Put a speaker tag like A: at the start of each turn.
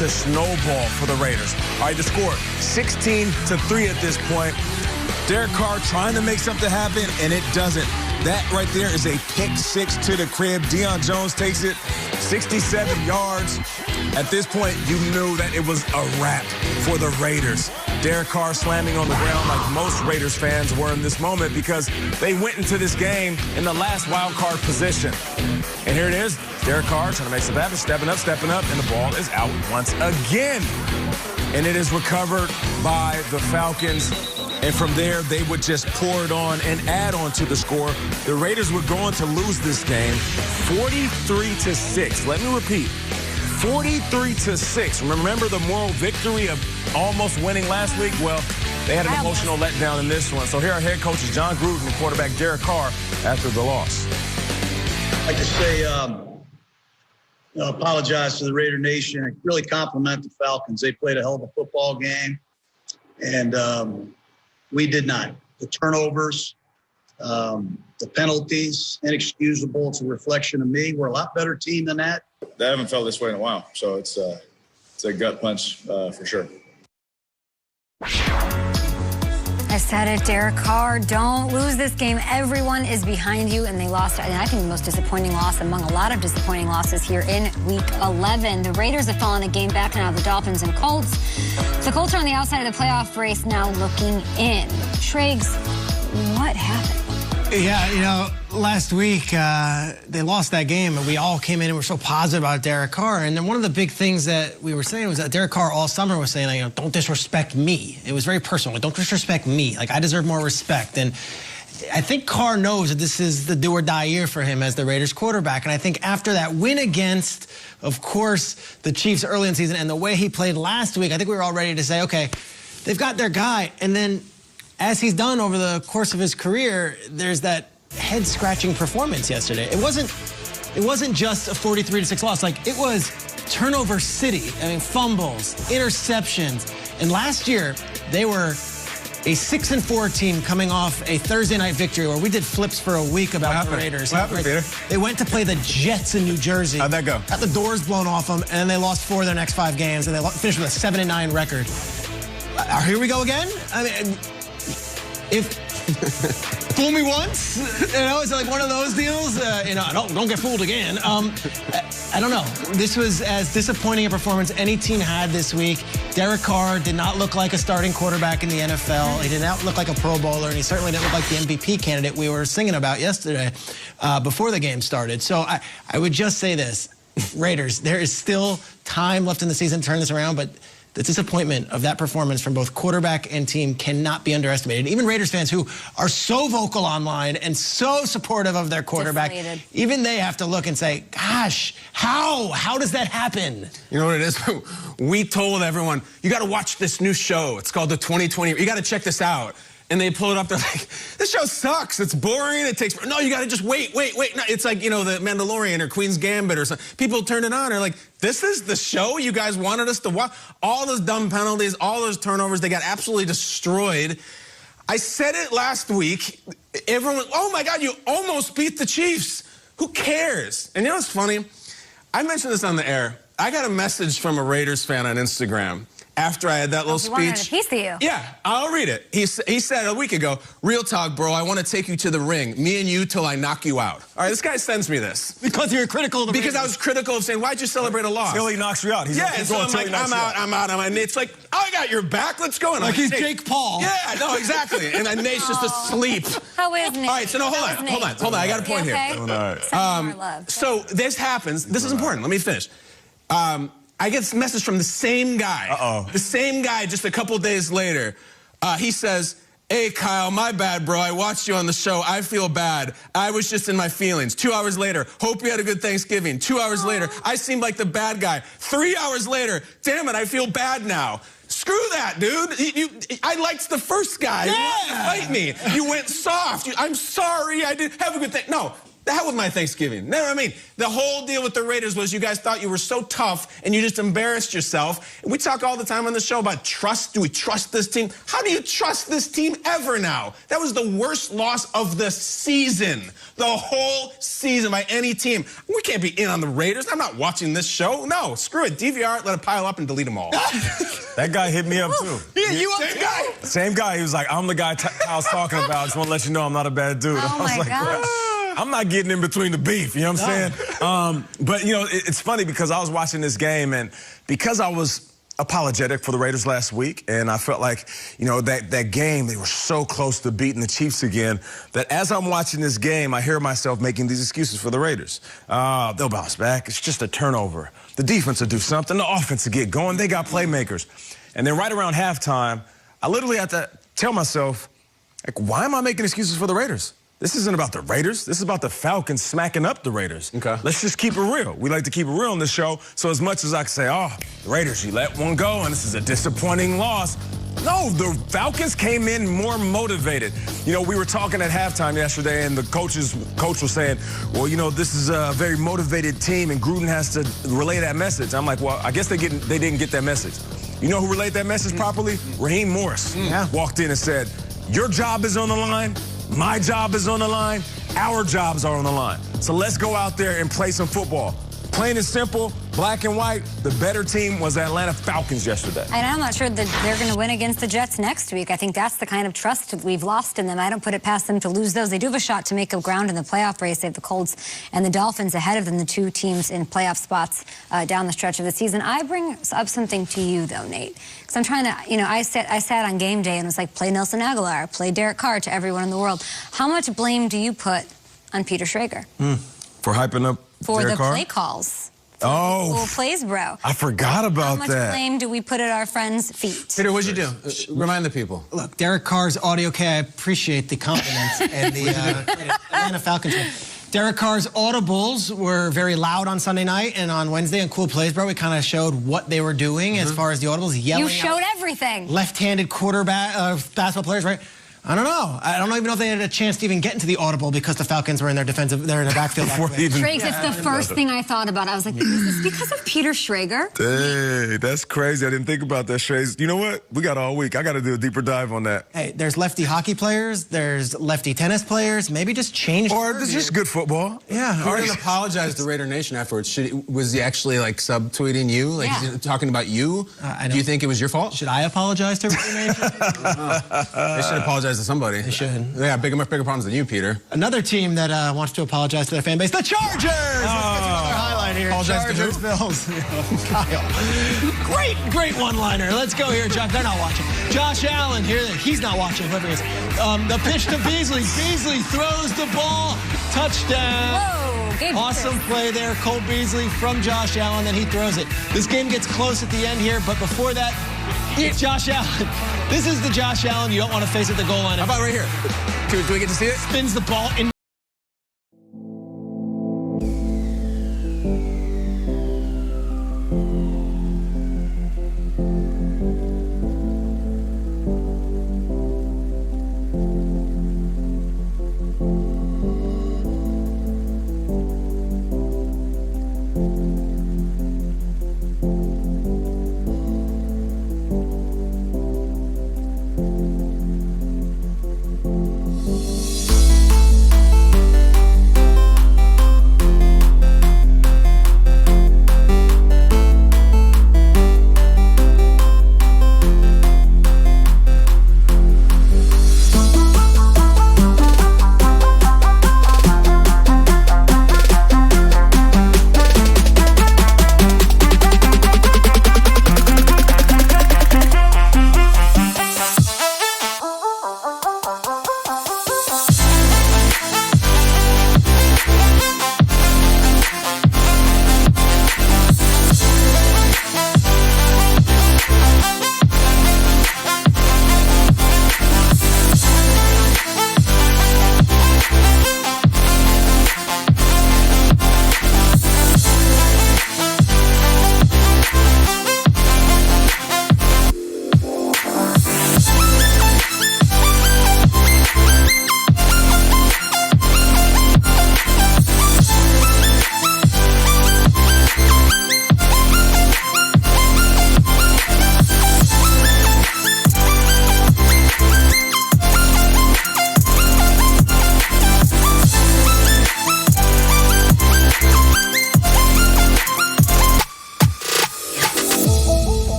A: to snowball for the Raiders. All right, the score, 16-3 at this point. Derek Carr trying to make something happen, and it doesn't. That right there is a pick six to the crib. Deion Jones takes it 67 yards. At this point, you knew that it was a wrap for the Raiders. Derek Carr slamming on the ground like most Raiders fans were in this moment because they went into this game in the last wild card position. And here it is, Derek Carr trying to make some happen, stepping up, and the ball is out once again. And it is recovered by the Falcons. And from there, they would just pour it on and add on to the score. The Raiders were going to lose this game 43-6. Let me repeat, 43-6. Remember the moral victory of almost winning last week? Well, they had an emotional letdown in this one. So here are head coaches John Gruden and quarterback Derek Carr after the loss.
B: I'd like to say, apologize to the Raider Nation and really compliment the Falcons. They played a hell of a football game, and we did not. The turnovers, the penalties, inexcusable. It's a reflection of me. We're a lot better team than that.
C: I haven't felt this way in a while, so it's a gut punch for sure.
D: I said it, Derek Carr, don't lose this game. Everyone is behind you, and they lost, and I think the most disappointing loss among a lot of disappointing losses here in Week 11. The Raiders have fallen a game back now, the Dolphins and Colts. The Colts are on the outside of the playoff race now looking in. Triggs, what happened?
E: Yeah, you know, last week they lost that game, and we all came in and were so positive about Derek Carr. And then one of the big things that we were saying was that Derek Carr all summer was saying, like, you know, don't disrespect me. It was very personal. Like, don't disrespect me. Like, I deserve more respect. And I think Carr knows that this is the do-or-die year for him as the Raiders quarterback. And I think after that win against, of course, the Chiefs early in the season and the way he played last week, I think we were all ready to say, okay, they've got their guy. And then as he's done over the course of his career, there's that head-scratching performance yesterday. It wasn't just a 43-6 loss. Like, it was turnover city. I mean, fumbles, interceptions. And last year, they were a 6-4 team coming off a Thursday night victory where we did flips for a week about the Raiders.
A: What happened, Peter?
E: They went to play the Jets in New Jersey.
A: How'd that go?
E: Got the doors blown off them, and then they lost 4 of their next 5 games, and they finished with a 7-9 record. Here we go again? I mean, if fool me once, you know, it's like one of those deals. You know, don't get fooled again. I don't know. This was as disappointing a performance any team had this week. Derek Carr did not look like a starting quarterback in the NFL. He did not look like a Pro Bowler, and he certainly didn't look like the MVP candidate we were singing about yesterday before the game started. So I would just say this, Raiders, there is still time left in the season to turn this around, but the disappointment of that performance from both quarterback and team cannot be underestimated. Even Raiders fans who are so vocal online and so supportive of their quarterback, even they have to look and say, gosh, how does that happen?
F: You know what it is? We told everyone, you got to watch this new show. It's called the 2020. You got to check this out. And they pull it up, they're like, this show sucks, it's boring, it takes, no, you gotta just wait. No, it's like, you know, the Mandalorian or Queen's Gambit or something. People turn it on, they're like, this is the show you guys wanted us to watch? All those dumb penalties, all those turnovers, they got absolutely destroyed. I said it last week, everyone, oh my God, you almost beat the Chiefs. Who cares? And you know what's funny? I mentioned this on the air. I got a message from a Raiders fan on Instagram after I had that little speech.
D: Wanted a piece of you.
F: Yeah, I'll read it. He said a week ago, real talk, bro, I want to take you to the ring. Me and you till I knock you out. All right, this guy sends me this.
E: Because you're critical of the
F: Because I was critical of saying, why'd you celebrate a loss?
A: Till he knocks you out. He's
F: yeah, and so I'm like, I'm out. And Nate's like, I got your back, let's go. And
E: like
F: I'm
E: he's Jake Paul.
F: Yeah, no, exactly. And then Nate's just asleep.
D: How is Nate?
F: All right, so no, hold on. I got a point here. So this happens. This is important. Let me finish. I get this message from the same guy. The same guy just a couple days later. He says, hey, Kyle, my bad, bro. I watched you on the show. I feel bad. I was just in my feelings. 2 hours later, hope you had a good Thanksgiving. 2 hours later, I seemed like the bad guy. 3 hours later, damn it, I feel bad now. Screw that, dude. I liked the first guy. You wanted to fight me. You went soft. I'm sorry. I didn't have a good thing. No. The hell with my Thanksgiving. No, I mean, the whole deal with the Raiders was you guys thought you were so tough and you just embarrassed yourself. And we talk all the time on the show about trust. Do we trust this team? How do you trust this team ever now? That was the worst loss of the season. The whole season by any team. We can't be in on the Raiders. I'm not watching this show. No, screw it. DVR it, let it pile up and delete them all.
A: That guy hit me up, too.
F: Yeah, you up guy?
A: Same guy. He was like, I'm the guy I was talking about. I just want to let you know I'm not a bad dude.
D: Oh,
A: I was
D: my
A: like,
D: gosh.
A: I'm not getting in between the beef, you know what I'm saying? But, you know, it's funny because I was watching this game, and because I was apologetic for the Raiders last week, and I felt like, you know, that game, they were so close to beating the Chiefs again, that as I'm watching this game, I hear myself making these excuses for the Raiders. They'll bounce back. It's just a turnover. The defense will do something. The offense will get going. They got playmakers. And then right around halftime, I literally had to tell myself, like, why am I making excuses for the Raiders? This isn't about the Raiders. This is about the Falcons smacking up the Raiders.
F: Okay.
A: Let's just keep it real. We like to keep it real on this show. So as much as I can say, oh, the Raiders, you let one go, and this is a disappointing loss. No, the Falcons came in more motivated. You know, we were talking at halftime yesterday, and the coach was saying, well, you know, this is a very motivated team, and Gruden has to relay that message. I'm like, well, I guess they didn't get that message. You know who relayed that message properly? Raheem Morris walked in and said, your job is on the line. My job is on the line. Our jobs are on the line. So let's go out there and play some football. Plain and simple, black and white, the better team was the Atlanta Falcons yesterday.
D: And I'm not sure that they're going to win against the Jets next week. I think that's the kind of trust we've lost in them. I don't put it past them to lose those. They do have a shot to make up ground in the playoff race. They have the Colts and the Dolphins ahead of them, the two teams in playoff spots down the stretch of the season. I bring up something to you, though, Nate, because I'm trying to, you know, I sat on game day and was like, play Nelson Aguilar, play Derek Carr to everyone in the world. How much blame do you put on Peter Schrager?
A: For hyping up
D: For
A: Derek
D: the
A: Carr?
D: play calls.
A: Oh.
D: Little plays, bro.
A: I forgot about
D: that. How
A: that.
D: much blame do we put at our friends' feet?
F: Peter, what'd you do? Remind the people.
E: Look, Derek Carr's audio, okay, I appreciate the compliments and the Atlanta Falcons. Derek Carr's audibles were very loud on Sunday night, and on Wednesday on Cool Plays, bro, we kind of showed what they were doing as far as the audibles, yelling.
D: You showed everything.
E: Left-handed quarterback, basketball players, right? I don't know. I don't even know if they had a chance to even get into the audible because the Falcons were in their backfield.
D: Triggs, it's the first thing I thought about. I was like, is this because of Peter Schrager?
A: Hey, that's crazy. I didn't think about that, Trace. You know what? We got all week. I got to do a deeper dive on that.
E: Hey, there's lefty hockey players. There's lefty tennis players. Maybe just change.
A: Or it's just good football.
E: Yeah.
F: He didn't apologize to Raider Nation afterwards. Was he actually, like, subtweeting you? Like, talking about you? Do you think it was your fault?
E: Should I apologize to Raider Nation?
F: They should apologize to somebody.
E: They should.
F: They got much bigger problems than you, Peter.
E: Another team that wants to apologize to their fan base, the Chargers! Let's get to another highlight here.
F: Apologize
E: Chargers,
F: to
E: Bills. Kyle. Great one-liner. Let's go here, Josh. They're not watching. Josh Allen, here, he's not watching, whoever he is. The pitch to Beasley. Beasley throws the ball. Touchdown.
D: Whoa,
E: awesome play there. Cole Beasley from Josh Allen, then he throws it. This game gets close at the end here, but before that, it's Josh Allen. This is the Josh Allen you don't want to face at the goal line.
F: How about right here? Do we get to see it?
E: Spins the ball into